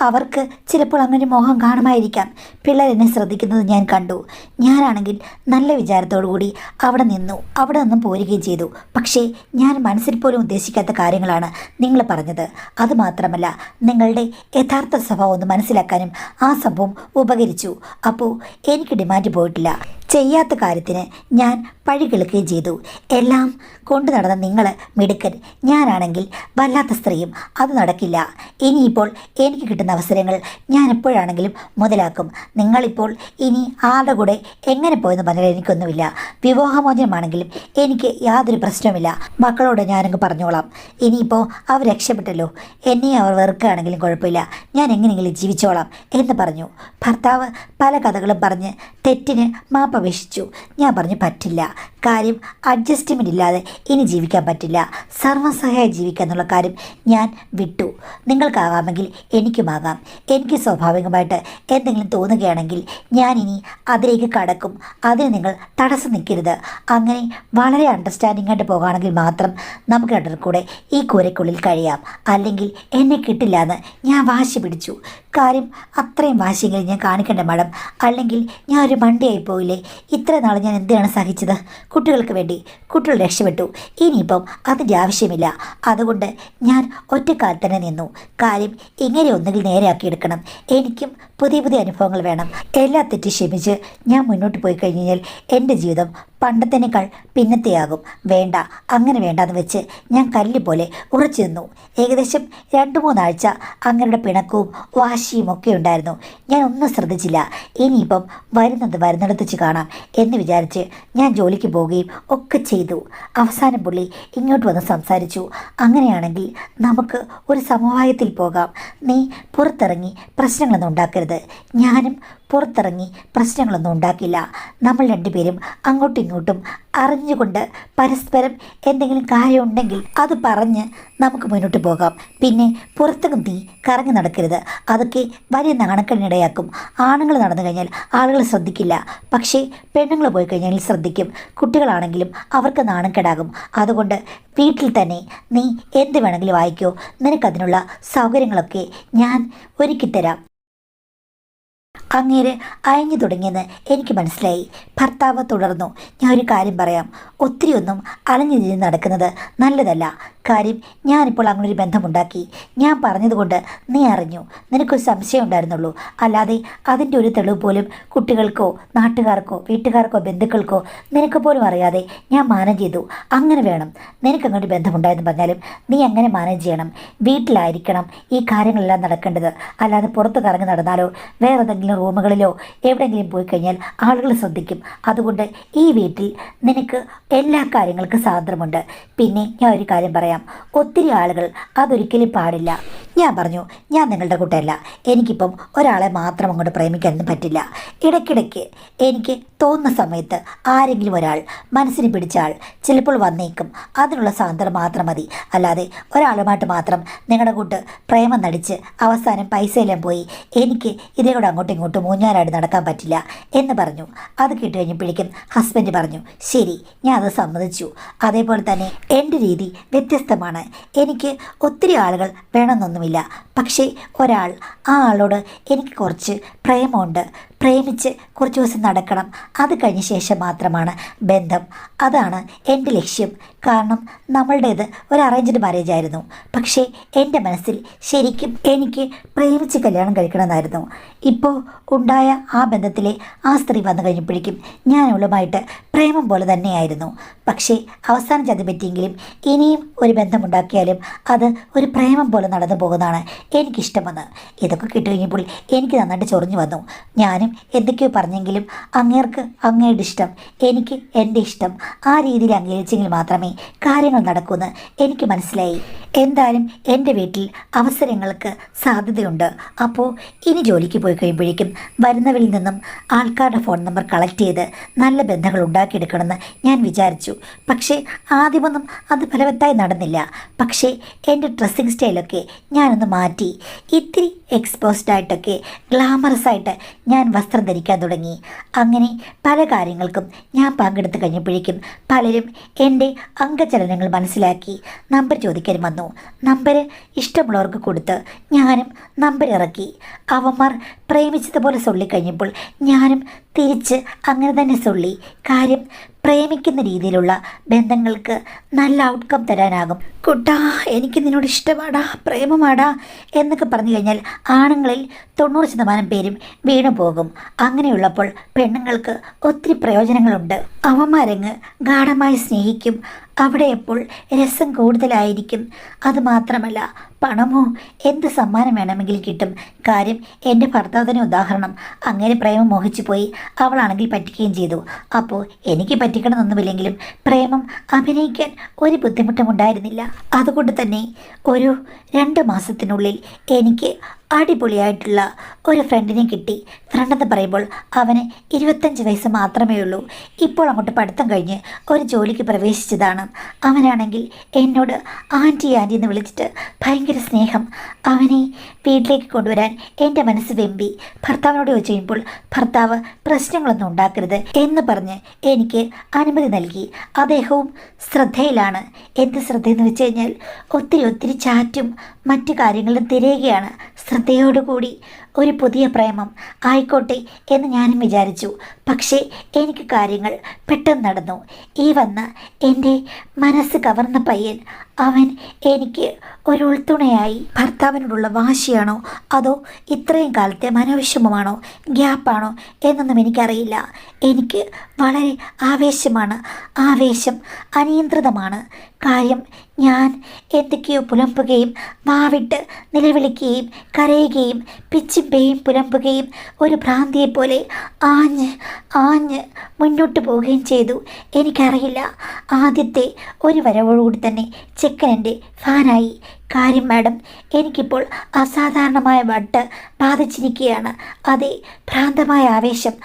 അവർക്ക് ചിലപ്പോൾ അങ്ങനെ മോഹം കാണുമായിരിക്കാം. പിള്ളേർ എന്നെ ശ്രദ്ധിക്കുന്നത് ഞാൻ കണ്ടു. ഞാനാണെങ്കിൽ നല്ല വിചാരത്തോടു കൂടി അവിടെ നിന്നും പോരുകയും ചെയ്തു. പക്ഷേ ഞാൻ മനസ്സിൽ പോലും ഉദ്ദേശിക്കാത്ത കാര്യങ്ങളാണ് നിങ്ങൾ പറഞ്ഞത്. അതുമാത്രമല്ല, നിങ്ങളുടെ യഥാർത്ഥ സ്വഭാവം ഒന്ന് മനസ്സിലാക്കാനും ആ സംഭവം ഉപകരിച്ചു. അപ്പോൾ എനിക്ക് ഡിമാൻഡ് പോയിട്ടില്ല. ചെയ്യാത്ത കാര്യത്തിന് ഞാൻ പഴി കേൾക്കുകയും ചെയ്തു. എല്ലാം കൊണ്ടു നടന്ന നിങ്ങൾ മിടുക്കൻ, ഞാനാണെങ്കിൽ വല്ലാത്ത സ്ത്രീയും. അത് നടക്കില്ല. ഇനിയിപ്പോൾ എനിക്ക് കിട്ടുന്ന അവസരങ്ങൾ ഞാൻ എപ്പോഴാണെങ്കിലും മുതലാക്കും. നിങ്ങളിപ്പോൾ ഇനി ആരുടെ കൂടെ എങ്ങനെ പോയെന്ന് പറഞ്ഞാൽ എനിക്കൊന്നുമില്ല. വിവാഹമോചനമാണെങ്കിലും എനിക്ക് യാതൊരു പ്രശ്നവുമില്ല. മക്കളോട് ഞാനങ്ങ് പറഞ്ഞോളാം. ഇനിയിപ്പോൾ അവർ രക്ഷപ്പെട്ടല്ലോ, എന്നെ അവർ വെറുക്കുകയാണെങ്കിലും കുഴപ്പമില്ല, ഞാൻ എങ്ങനെയെങ്കിലും ജീവിച്ചോളാം എന്ന് പറഞ്ഞു. ഭർത്താവ് പല കഥകളും പറഞ്ഞ് തെറ്റിന് മാപ്പപേക്ഷിച്ചു. ഞാൻ പറഞ്ഞു, പറ്റില്ല. കാര്യം, അഡ്ജസ്റ്റ്മെൻ്റ് ഇല്ലാതെ ഇനി ജീവിക്കാൻ പറ്റില്ല. സർവ്വസഹായ ജീവിക്കുക എന്നുള്ള കാര്യം ഞാൻ വിട്ടു. നിങ്ങൾക്കാകാമെങ്കിൽ എനിക്കുമാകാം. എനിക്ക് സ്വാഭാവികമായിട്ട് എന്തെങ്കിലും തോന്നുകയാണെങ്കിൽ ഞാനിനി അതിലേക്ക് കടക്കും. അതിന് നിങ്ങൾ തടസ്സം നിൽക്കരുത്. അങ്ങനെ വളരെ അണ്ടർസ്റ്റാൻഡിംഗ് ആയിട്ട് പോകുകയാണെങ്കിൽ മാത്രം നമുക്ക് രണ്ടു കൂടെ ഈ കൂരയ്ക്കുള്ളിൽ കഴിയാം. അല്ലെങ്കിൽ എന്നെ കിട്ടില്ല എന്ന് ഞാൻ വാശി പിടിച്ചു. കാര്യം, അത്രയും വാശിയെങ്കിലും ഞാൻ കാണിക്കേണ്ട മാഡം. അല്ലെങ്കിൽ ഞാൻ ഒരു മണ്ടിയായി പോയില്ലേ? ഇത്ര നാൾ ഞാൻ എന്തിനാണ് സഹിച്ചത്? കുട്ടികൾക്ക് വേണ്ടി. കുട്ടികൾ രക്ഷപ്പെട്ടു. ഇനിയിപ്പം അതിൻ്റെ ആവശ്യമില്ല. അതുകൊണ്ട് ഞാൻ ഒറ്റക്കാൽ തന്നെ നിന്നു. കാര്യം, ഇങ്ങനെ ഒന്നുകിൽ നേരെയാക്കിയെടുക്കണം. എനിക്കും പുതിയ പുതിയ അനുഭവങ്ങൾ വേണം. എല്ലാ തെറ്റും ക്ഷമിച്ച് ഞാൻ മുന്നോട്ട് പോയി കഴിഞ്ഞാൽ എൻ്റെ ജീവിതം പണ്ടത്തേനേക്കാൾ പിന്നത്തെയാകും. വേണ്ട, അങ്ങനെ വേണ്ടാന്ന് വെച്ച് ഞാൻ കല്ല് പോലെ ഉറച്ചു നിന്നു. ഏകദേശം 2-3 ആഴ്ച അങ്ങയുടെ പിണക്കവും വാശിയും ഒക്കെ ഉണ്ടായിരുന്നു. ഞാൻ ഒന്നും ശ്രദ്ധിച്ചില്ല. ഇനിയിപ്പം വരുന്നിടത്ത് വെച്ച് കാണാം എന്ന് വിചാരിച്ച് ഞാൻ ജോലിക്ക് പോവുകയും ഒക്കെ ചെയ്തു. അവസാനം പുള്ളി ഇങ്ങോട്ട് വന്ന് സംസാരിച്ചു. അങ്ങനെയാണെങ്കിൽ നമുക്ക് ഒരു സമവായത്തിൽ പോകാം. നീ പുറത്തിറങ്ങി പ്രശ്നങ്ങളൊന്നും ഉണ്ടാക്കരുത്. ഞാനും പുറത്തിറങ്ങി പ്രശ്നങ്ങളൊന്നും ഉണ്ടാക്കില്ല. നമ്മൾ രണ്ടുപേരും അങ്ങോട്ടും ഇങ്ങോട്ടും അറിഞ്ഞുകൊണ്ട് പരസ്പരം എന്തെങ്കിലും കാര്യമുണ്ടെങ്കിൽ അത് പറഞ്ഞ് നമുക്ക് മുന്നോട്ട് പോകാം. പിന്നെ പുറത്തേക്കും നീ കറങ്ങി നടക്കരുത്. അതൊക്കെ വലിയ നാണക്കേടിനിടയാക്കും. ആണുങ്ങൾ നടന്നു കഴിഞ്ഞാൽ ആളുകൾ ശ്രദ്ധിക്കില്ല, പക്ഷേ പെണ്ണുങ്ങൾ പോയി കഴിഞ്ഞാൽ ശ്രദ്ധിക്കും. കുട്ടികളാണെങ്കിലും അവർക്ക് നാണക്കേടാകും. അതുകൊണ്ട് വീട്ടിൽ തന്നെ നീ എന്ത് വേണമെങ്കിലും വായിക്കോ. നിനക്കതിനുള്ള സൗകര്യങ്ങളൊക്കെ ഞാൻ ഒരുക്കിത്തരാം. അങ്ങേര് അയഞ്ഞു തുടങ്ങിയെന്ന് എനിക്ക് മനസ്സിലായി. ഭർത്താവ് തുടർന്നു. ഞാൻ ഒരു കാര്യം പറയാം. ഒത്തിരിയൊന്നും അലഞ്ഞു തിരിഞ്ഞ് നടക്കുന്നത് നല്ലതല്ല. കാര്യം ഞാനിപ്പോൾ അങ്ങനൊരു ബന്ധമുണ്ടാക്കി. ഞാൻ പറഞ്ഞതുകൊണ്ട് നീ അറിഞ്ഞു. നിനക്കൊരു സംശയം ഉണ്ടായിരുന്നുള്ളൂ. അല്ലാതെ അതിൻ്റെ ഒരു തെളിവ് പോലും കുട്ടികൾക്കോ നാട്ടുകാർക്കോ വീട്ടുകാർക്കോ ബന്ധുക്കൾക്കോ നിനക്ക് പോലും അറിയാതെ ഞാൻ മാനേജ് ചെയ്തു. അങ്ങനെ വേണം. നിനക്കങ്ങോട്ട് ബന്ധമുണ്ടായെന്ന് പറഞ്ഞാലും നീ എങ്ങനെ മാനേജ് ചെയ്യണം? വീട്ടിലായിരിക്കണം ഈ കാര്യങ്ങളെല്ലാം നടക്കേണ്ടത്. അല്ലാതെ പുറത്ത് കറങ്ങി നടന്നാലോ വേറെ ഏതെങ്കിലും റൂമുകളിലോ എവിടെയെങ്കിലും പോയി കഴിഞ്ഞാൽ ആളുകൾ ശ്രദ്ധിക്കും. അതുകൊണ്ട് ഈ വീട്ടിൽ നിനക്ക് എല്ലാ കാര്യങ്ങൾക്കും സ്വാതന്ത്ര്യമുണ്ട്. പിന്നെ ഞാൻ ഒരു കാര്യം പറയാം. ഒത്തിരി ആളുകൾ അതൊരിക്കലും പാടില്ല. ഞാൻ പറഞ്ഞു, ഞാൻ നിങ്ങളുടെ കൂട്ടല്ല. എനിക്കിപ്പം ഒരാളെ മാത്രം അങ്ങോട്ട് പ്രേമിക്കാനൊന്നും പറ്റില്ല. ഇടയ്ക്കിടയ്ക്ക് എനിക്ക് തോന്നുന്ന സമയത്ത് ആരെങ്കിലും ഒരാൾ മനസ്സിന് പിടിച്ച ആൾ ചിലപ്പോൾ വന്നേക്കും. അതിനുള്ള സ്വാതന്ത്ര്യം മാത്രം മതി. അല്ലാതെ ഒരാളുമായിട്ട് മാത്രം നിങ്ങളുടെ കൂട്ട് പ്രേമം നടിച്ച് അവസാനം പൈസയെല്ലാം പോയി എനിക്ക് ഇതേ കൂടെ അങ്ങോട്ടും ഇങ്ങോട്ടും ഊഞ്ഞാലായിട്ട് നടക്കാൻ പറ്റില്ല എന്ന് പറഞ്ഞു. അത് കേട്ട് കഴിഞ്ഞപ്പോഴേക്കും ഹസ്ബൻഡ് പറഞ്ഞു, ശരി, ഞാൻ അത് സമ്മതിച്ചു. അതേപോലെ തന്നെ എൻ്റെ രീതി വ്യത്യസ്തമാണ്. എനിക്ക് ഒത്തിരി ആളുകൾ വേണമെന്നൊന്നുമില്ല. പക്ഷേ ഒരാൾ, ആ ആളോട് എനിക്ക് കുറച്ച് പ്രേമമുണ്ട്. പ്രേമിച്ച് കുറച്ച് ദിവസം നടക്കണം. അത് കഴിഞ്ഞ ശേഷം മാത്രമാണ് ബന്ധം. അതാണ് എൻ്റെ ലക്ഷ്യം. കാരണം നമ്മളുടേത് ഒരു അറേഞ്ച്ഡ് മാരേജ് ആയിരുന്നു. പക്ഷേ എൻ്റെ മനസ്സിൽ ശരിക്കും എനിക്ക് പ്രേമിച്ച് കല്യാണം കഴിക്കണമെന്നായിരുന്നു. ഇപ്പോൾ ഉണ്ടായ ആ ബന്ധത്തിലെ ആ സ്ത്രീ വന്നു കഴിഞ്ഞപ്പോഴേക്കും ഞാൻ അവളുമായിട്ട് പ്രേമം പോലെ തന്നെയായിരുന്നു. പക്ഷേ അവസാനം ചതി പറ്റിയെങ്കിലും ഇനിയും ഒരു ബന്ധമുണ്ടാക്കിയാലും അത് ഒരു പ്രേമം പോലെ നടന്നു പോകുന്നതാണ് എനിക്കിഷ്ടമെന്ന്. ഇതൊക്കെ കിട്ടുകഴിഞ്ഞപ്പോൾ എനിക്ക് നന്നായിട്ട് ചൊറിഞ്ഞു വന്നു. ഞാനും എന്തൊക്കെയോ പറഞ്ഞെങ്കിലും അങ്ങേർക്ക് അങ്ങയുടെ ഇഷ്ടം, എനിക്ക് എൻ്റെ ഇഷ്ടം, ആ രീതിയിൽ അംഗീകരിച്ചെങ്കിൽ മാത്രമേ കാര്യങ്ങൾ നടക്കൂന്ന് എനിക്ക് മനസ്സിലായി. എന്തായാലും എൻ്റെ വീട്ടിൽ അവസരങ്ങൾക്ക് സാധ്യതയുണ്ട്. അപ്പോൾ ഇനി ജോലിക്ക് പോയി കഴിയുമ്പോഴേക്കും വരുന്നവരിൽ നിന്നും ആൾക്കാരുടെ ഫോൺ നമ്പർ കളക്ട് ചെയ്ത് നല്ല ബന്ധങ്ങൾ ഉണ്ടാക്കിയെടുക്കണമെന്ന് ഞാൻ വിചാരിച്ചു. പക്ഷേ ആദ്യമൊന്നും അത് ഫലവത്തായി നടന്നില്ല. പക്ഷേ എൻ്റെ ഡ്രസ്സിങ് സ്റ്റൈലൊക്കെ ഞാനൊന്ന് മാറ്റി. ഇത്തിരി എക്സ്പോസ്ഡ് ആയിട്ടൊക്കെ ഗ്ലാമറസ് ആയിട്ട് ഞാൻ വസ്ത്രം ധരിക്കാൻ തുടങ്ങി. അങ്ങനെ പല കാര്യങ്ങൾക്കും ഞാൻ പങ്കെടുത്ത് കഴിഞ്ഞപ്പോഴേക്കും പലരും എൻ്റെ അംഗചലനങ്ങൾ മനസ്സിലാക്കി നമ്പർ ചോദിക്കാൻ വന്നു. നമ്പർ ഇഷ്ടമുള്ളവർക്ക് കൊടുത്ത് ഞാനും നമ്പർ ഇറക്കി. അവന്മാർ പ്രേമിച്ചതുപോലെ സൊള്ളിക്കഴിഞ്ഞപ്പോൾ ഞാനും തിരിച്ച് അങ്ങനെ തന്നെ സൊള്ളി. കാര്യം പ്രേമിക്കുന്ന രീതിയിലുള്ള ബന്ധങ്ങൾക്ക് നല്ല ഔട്ട്കം തരാനാകും. കുട്ടാ, എനിക്ക് നിന്നോട് ഇഷ്ടമാടാ, പ്രേമമാടാ എന്നൊക്കെ പറഞ്ഞു കഴിഞ്ഞാൽ ആണുങ്ങളിൽ 90% പേരും വീണു പോകും. അങ്ങനെയുള്ളപ്പോൾ പെണ്ണുങ്ങൾക്ക് ഒത്തിരി പ്രയോജനങ്ങളുണ്ട്. അവന്മാരങ്ങ് ഗാഢമായി സ്നേഹിക്കും. അവിടെ എപ്പോൾ രസം കൂടുതലായിരിക്കും. അതുമാത്രമല്ല, പണമോ എന്ത് സമ്മാനം വേണമെങ്കിൽ കിട്ടും. കാര്യം എൻ്റെ ഭർത്താവ് തന്നെ ഉദാഹരണം. അങ്ങനെ പ്രേമം മോഹിച്ചു പോയി. അവളാണെങ്കിൽ പറ്റിക്കുകയും ചെയ്തു. അപ്പോൾ എനിക്ക് പറ്റിക്കണമെന്നൊന്നുമില്ലെങ്കിലും പ്രേമം അഭിനയിക്കാൻ ഒരു ബുദ്ധിമുട്ടും ഉണ്ടായിരുന്നില്ല. അതുകൊണ്ട് തന്നെ ഒരു 2 മാസത്തിനുള്ളിൽ എനിക്ക് അടിപൊളിയായിട്ടുള്ള ഒരു ഫ്രണ്ടിനെ കിട്ടി. ഫ്രണ്ടെന്ന് പറയുമ്പോൾ അവന് 25 വയസ്സ് മാത്രമേ ഉള്ളൂ. ഇപ്പോൾ അങ്ങോട്ട് പഠിത്തം കഴിഞ്ഞ് ഒരു ജോലിക്ക് പ്രവേശിച്ചതാണ്. അവനാണെങ്കിൽ എന്നോട് ആൻറ്റി ആൻറ്റി എന്ന് വിളിച്ചിട്ട് ഭയങ്കര സ്നേഹം. അവനെ വീട്ടിലേക്ക് കൊണ്ടുവരാൻ എൻ്റെ മനസ്സ് വെമ്പി. ഭർത്താവിനോട് ചോദിച്ചു കഴിയുമ്പോൾ ഭർത്താവ് പ്രശ്നങ്ങളൊന്നും ഉണ്ടാക്കരുത് എന്ന് പറഞ്ഞ് എനിക്ക് അനുമതി നൽകി. അദ്ദേഹവും ശ്രദ്ധയിലാണ്. എന്ത് ശ്രദ്ധയെന്ന് വെച്ച് കഴിഞ്ഞാൽ ഒത്തിരി ചാറ്റും മറ്റു കാര്യങ്ങളിലും തിരയുകയാണ്. ശ്രദ്ധയോടുകൂടി ഒരു പുതിയ പ്രേമം ആയിക്കോട്ടെ എന്ന് ഞാനും വിചാരിച്ചു. പക്ഷേ എനിക്ക് കാര്യങ്ങൾ പെട്ടെന്ന് നടന്നു. ഈ വന്ന എൻ്റെ മനസ്സ് കവർന്ന പയ്യൻ, അവൻ എനിക്ക് ഒരു ഉൾത്തുണയായി. ഭർത്താവിനോടുള്ള വാശിയാണോ അതോ ഇത്രയും കാലത്തെ മനോവിഷമമാണോ, ഗ്യാപ്പാണോ എന്നൊന്നും എനിക്കറിയില്ല. എനിക്ക് വളരെ ആവേശമാണ്. ആവേശം അനിയന്ത്രിതമാണ്. കാര്യം, ഞാൻ എന്തൊക്കെയോ പുലമ്പുകയും വാവിട്ട് നിലവിളിക്കുകയും കരയുകയും പിച്ചിമ്പയും പുലമ്പുകയും ഒരു ഭ്രാന്തിയെപ്പോലെ ആഞ്ഞ് ആഞ്ഞ് മുന്നോട്ട് പോവുകയും ചെയ്തു. എനിക്കറിയില്ല, ആദ്യത്തെ ഒരു വരവോടുകൂടി തന്നെ ചെക്കൻ എൻ്റെ ഫാനായി. കാര്യം മാഡം, എനിക്കിപ്പോൾ അസാധാരണമായ വട്ട് ബാധിച്ചിരിക്കുകയാണ്. അതേ, ഭ്രാന്തമായ ആവേശം.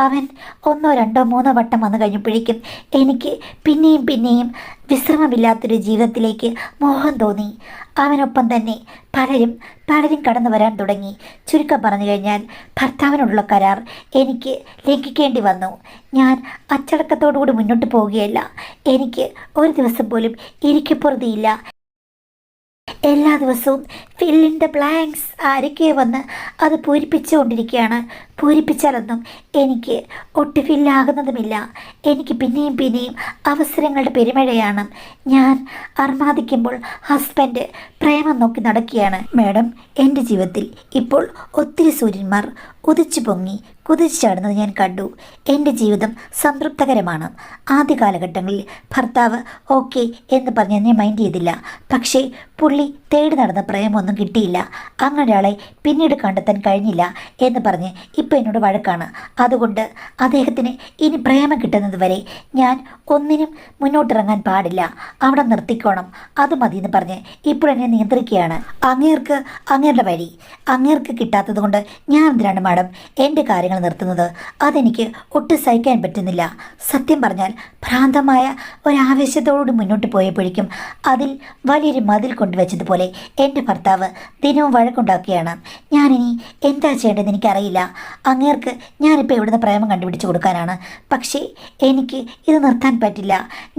അവൻ 1 2 3 വട്ടം വന്നു കഴിഞ്ഞപ്പോഴേക്കും എനിക്ക് പിന്നെയും പിന്നെയും വിശ്രമമില്ലാത്തൊരു ജീവിതത്തിലേക്ക് മോഹം തോന്നി. അവനൊപ്പം തന്നെ പലരും കടന്നു വരാൻ തുടങ്ങി. ചുരുക്കം പറഞ്ഞു കഴിഞ്ഞാൽ ഭർത്താവിനോടുള്ള കരാർ എനിക്ക് ലംഘിക്കേണ്ടി വന്നു. ഞാൻ അച്ചടക്കത്തോടുകൂടി മുന്നോട്ട് പോവുകയല്ല. എനിക്ക് ഒരു ദിവസം പോലും ഇരിക്കപ്പുറതിയില്ല. എല്ലാ ദിവസവും ഫിൽ ഇൻ ദ ബ്ലാങ്ക്സ് ആരൊക്കെ വന്ന് അത് പൂരിപ്പിച്ചുകൊണ്ടിരിക്കുകയാണ്. പൂരിപ്പിച്ചാലൊന്നും എനിക്ക് ഒട്ട് ഫില്ലാകുന്നതുമില്ല. എനിക്ക് പിന്നെയും പിന്നെയും അവസരങ്ങളുടെ പെരുമഴയാണ്. ഞാൻ അർമാദിക്കുമ്പോൾ ഹസ്ബൻഡ് പ്രേമം നോക്കി നടക്കുകയാണ്. മാഡം, എൻ്റെ ജീവിതത്തിൽ ഇപ്പോൾ ഒത്തിരി സൂര്യന്മാർ ഉദിച്ചു പൊങ്ങി കുതിച്ചു ചാടുന്നത് ഞാൻ കണ്ടു. എൻ്റെ ജീവിതം സംതൃപ്തകരമാണ്. ആദ്യ കാലഘട്ടങ്ങളിൽ ഭർത്താവ് ഓക്കെ എന്ന് പറഞ്ഞ് എന്നെ മൈൻഡ് ചെയ്തില്ല. പക്ഷേ പുള്ളി തേടി നടന്ന പ്രേമൊന്നും കിട്ടിയില്ല. അങ്ങനെ ഒരാളെ പിന്നീട് കണ്ടെത്താൻ കഴിഞ്ഞില്ല എന്ന് പറഞ്ഞ് ഇപ്പം എന്നോട് വഴക്കാണ്. അതുകൊണ്ട് അദ്ദേഹത്തിന് ഇനി പ്രേമം കിട്ടുന്നത് വരെ ഞാൻ ഒന്നിനും മുന്നോട്ടിറങ്ങാൻ പാടില്ല. അവിടെ നിർത്തിക്കോണം, അത് മതി എന്ന് പറഞ്ഞ് ഇപ്പോൾ എന്നെ നിയന്ത്രിക്കുകയാണ്. അങ്ങേരുടെ വഴി അങ്ങേർക്ക് കിട്ടാത്തത് കൊണ്ട് ഞാൻ എന്തിനാണ് മാഡം എൻ്റെ കാര്യങ്ങൾ നിർത്തുന്നത്? അതെനിക്ക് ഒട്ടും സഹിക്കാൻ പറ്റുന്നില്ല. സത്യം പറഞ്ഞാൽ ഭ്രാന്തമായ ഒരാവേശത്തോടുകൂടി മുന്നോട്ട് പോയപ്പോഴേക്കും അതിൽ വലിയൊരു മതിൽ കൊണ്ടുവച്ചതുപോലെ എൻ്റെ ഭർത്താവ് ദിനവും വഴക്കുണ്ടാക്കുകയാണ്. ഞാനിനി എന്താ ചെയ്യേണ്ടതെന്ന് എനിക്കറിയില്ല. അങ്ങേർക്ക് ഞാനിപ്പോൾ എവിടുന്ന് പ്രേമം കണ്ടുപിടിച്ച് കൊടുക്കാനാണ്? പക്ഷേ എനിക്ക് ഇത് നിർത്താൻ പറ്റില്ല.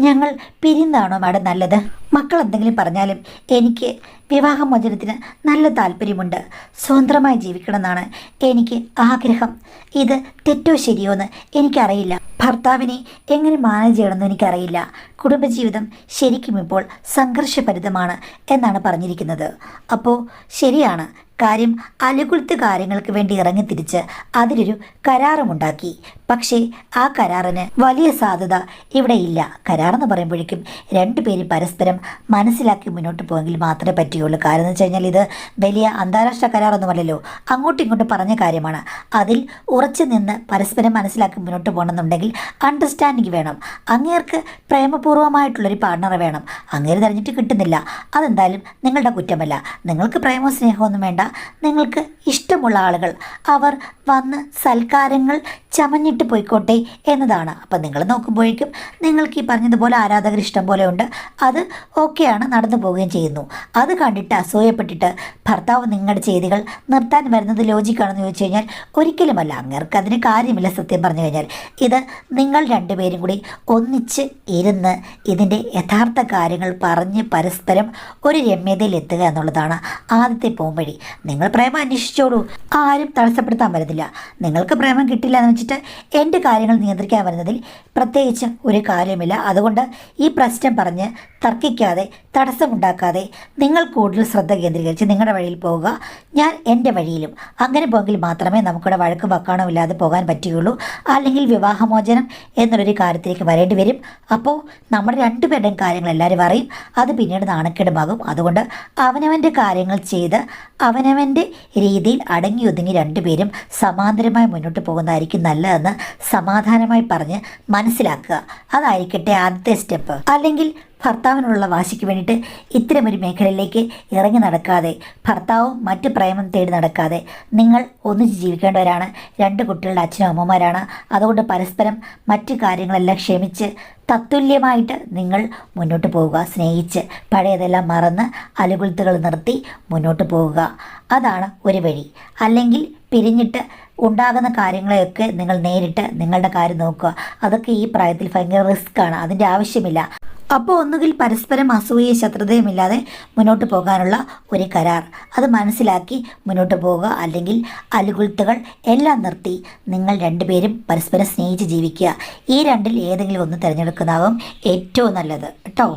ഞങ്ങൾ പിരിയുന്നതാണോ മാഡം നല്ലത്? മക്കൾ എന്തെങ്കിലും പറഞ്ഞാലും എനിക്ക് വിവാഹമോചനത്തിന് നല്ല താല്പര്യമുണ്ട്. സ്വതന്ത്രമായി ജീവിക്കണമെന്നാണ് എനിക്ക് ആഗ്രഹം. ഇത് തെറ്റോ ശരിയോ എന്ന് എനിക്കറിയില്ല. ഭർത്താവിനെ എങ്ങനെ മാനേജ് ചെയ്യണമെന്ന് എനിക്കറിയില്ല. കുടുംബജീവിതം ശരിക്കും ഇപ്പോൾ സംഘർഷഭരിതമാണ് എന്നാണ് പറഞ്ഞിരിക്കുന്നത്. അപ്പോൾ ശരിയാണ്. കാര്യം, അലുകുലത്ത് കാര്യങ്ങൾക്ക് വേണ്ടി ഇറങ്ങിത്തിരിച്ച് അതിലൊരു കരാറുമുണ്ടാക്കി. പക്ഷേ ആ കരാറിന് വലിയ സാധ്യത ഇവിടെ ഇല്ല. കരാറെന്ന് പറയുമ്പോഴേക്കും രണ്ടുപേരും പരസ്പരം മനസ്സിലാക്കി മുന്നോട്ട് പോയെങ്കിൽ മാത്രമേ പറ്റുകയുള്ളൂ. കാരണം എന്ന് വെച്ച് കഴിഞ്ഞാൽ ഇത് വലിയ അന്താരാഷ്ട്ര കരാറൊന്നുമല്ലല്ലോ, അങ്ങോട്ടും ഇങ്ങോട്ടും പറഞ്ഞ കാര്യമാണ്. അതിൽ ഉറച്ചു നിന്ന് പരസ്പരം മനസ്സിലാക്കി മുന്നോട്ട് പോകണമെന്നുണ്ടെങ്കിൽ അണ്ടർസ്റ്റാൻഡിങ് വേണം. അങ്ങേർക്ക് പ്രേമപൂർവ്വമായിട്ടുള്ളൊരു പാർട്ണറെ വേണം. അങ്ങേര് തിരഞ്ഞിട്ട് കിട്ടുന്നില്ല. അതെന്തായാലും നിങ്ങളുടെ കുറ്റമല്ല. നിങ്ങൾക്ക് പ്രേമവും സ്നേഹമൊന്നും വേണ്ട. നിങ്ങൾക്ക് ഇഷ്ടമുള്ള ആളുകൾ അവർ വന്ന് സൽക്കാരങ്ങൾ ചമഞ്ഞിട്ട് പോയിക്കോട്ടെ എന്നതാണ്. അപ്പം നിങ്ങൾ നോക്കുമ്പോഴേക്കും നിങ്ങൾക്ക് ഈ പറഞ്ഞതുപോലെ ആരാധകർ ഇഷ്ടം പോലെ ഉണ്ട്. അത് ഓക്കെയാണ്, നടന്നു പോവുകയും ചെയ്യുന്നു. അത് കണ്ടിട്ട് അസൂയപ്പെട്ടിട്ട് ഭർത്താവ് നിങ്ങളുടെ ചെയ്തികൾ നിർത്താൻ വരുന്നത് ലോജിക്കാണെന്ന് ചോദിച്ചു കഴിഞ്ഞാൽ ഒരിക്കലുമല്ല. അങ്ങേർക്ക് അതിന് കാര്യമില്ല. സത്യം പറഞ്ഞു കഴിഞ്ഞാൽ ഇത് നിങ്ങൾ രണ്ടുപേരും കൂടി ഒന്നിച്ച് ഇരുന്ന് ഇതിൻ്റെ യഥാർത്ഥ കാര്യങ്ങൾ പറഞ്ഞ് പരസ്പരം ഒരു രമ്യതയിൽ എത്തുക എന്നുള്ളതാണ് ആദ്യത്തെ പോംവഴി. നിങ്ങൾ പ്രേമം അന്വേഷിച്ചോളൂ, ആരും തടസ്സപ്പെടുത്താൻ വരുന്നില്ല. നിങ്ങൾക്ക് പ്രേമം കിട്ടില്ല എന്ന് വെച്ചിട്ട് എൻ്റെ കാര്യങ്ങൾ നിയന്ത്രിക്കാൻ വരുന്നതിൽ പ്രത്യേകിച്ച് ഒരു കാര്യമില്ല. അതുകൊണ്ട് ഈ പ്രശ്നം പറഞ്ഞ് തർക്കിക്കാതെ തടസ്സമുണ്ടാക്കാതെ നിങ്ങൾ കൂടുതൽ ശ്രദ്ധ കേന്ദ്രീകരിച്ച് നിങ്ങളുടെ വഴിയിൽ പോവുക, ഞാൻ എൻ്റെ വഴിയിലും. അങ്ങനെ പോയെങ്കിൽ മാത്രമേ നമുക്കിവിടെ വഴക്കും വക്കാണോ ഇല്ലാതെ പോകാൻ പറ്റുകയുള്ളൂ. അല്ലെങ്കിൽ വിവാഹമോചനം എന്നുള്ളൊരു കാര്യത്തിലേക്ക് വരേണ്ടി വരും. അപ്പോൾ നമ്മുടെ രണ്ടുപേരുടെയും കാര്യങ്ങൾ എല്ലാവരും അറിയും. അത് പിന്നീട് നാണക്കേടുമാകും. അതുകൊണ്ട് അവനവൻ്റെ കാര്യങ്ങൾ ചെയ്ത് അവനവൻ്റെ രീതിയിൽ അടങ്ങി ഒതുങ്ങി രണ്ടുപേരും സമാന്തരമായി മുന്നോട്ട് പോകുന്നതായിരിക്കും നല്ലതെന്ന് സമാധാനമായി പറഞ്ഞ് മനസ്സിലാക്കുക. അതായിരിക്കട്ടെ ആദ്യത്തെ സ്റ്റെപ്പ്. അല്ലെങ്കിൽ ഭർത്താവിനുള്ള വാശിക്ക് വേണ്ടിയിട്ട് ഇത്തരമൊരു മേഖലയിലേക്ക് ഇറങ്ങി നടക്കാതെ, ഭർത്താവും മറ്റ് പ്രേമം തേടി നടക്കാതെ നിങ്ങൾ ഒന്നിച്ച് ജീവിക്കേണ്ടവരാണ്. 2 കുട്ടികളുടെ അച്ഛനും അമ്മമാരാണ്. അതുകൊണ്ട് പരസ്പരം മറ്റ് കാര്യങ്ങളെല്ലാം ക്ഷമിച്ച് തത്തുല്യമായിട്ട് നിങ്ങൾ മുന്നോട്ട് പോവുക. സ്നേഹിച്ച് പഴയതെല്ലാം മറന്ന് അലുകുലത്തുകൾ നിർത്തി മുന്നോട്ട് പോവുക. അതാണ് ഒരു വഴി. അല്ലെങ്കിൽ പിരിഞ്ഞിട്ട് ഉണ്ടാകുന്ന കാര്യങ്ങളെയൊക്കെ നിങ്ങൾ നേരിട്ട് നിങ്ങളുടെ കാര്യം നോക്കുക. അതൊക്കെ ഈ പ്രായത്തിൽ ഭയങ്കര റിസ്ക്കാണ്. അതിൻ്റെ ആവശ്യമില്ല. അപ്പോൾ ഒന്നുകിൽ പരസ്പരം അസൂയയും ശത്രുതയുമില്ലാതെ മുന്നോട്ട് പോകാനുള്ള ഒരു കരാർ, അത് മനസ്സിലാക്കി മുന്നോട്ട് പോവുക. അല്ലെങ്കിൽ അലുകുൽത്തുകൾ എല്ലാം നിർത്തി നിങ്ങൾ രണ്ടുപേരും പരസ്പരം സ്നേഹിച്ച് ജീവിക്കുക. ഈ രണ്ടിൽ ഏതെങ്കിലും ഒന്ന് തിരഞ്ഞെടുക്കുന്നതാവും ഏറ്റവും നല്ലത് കേട്ടോ.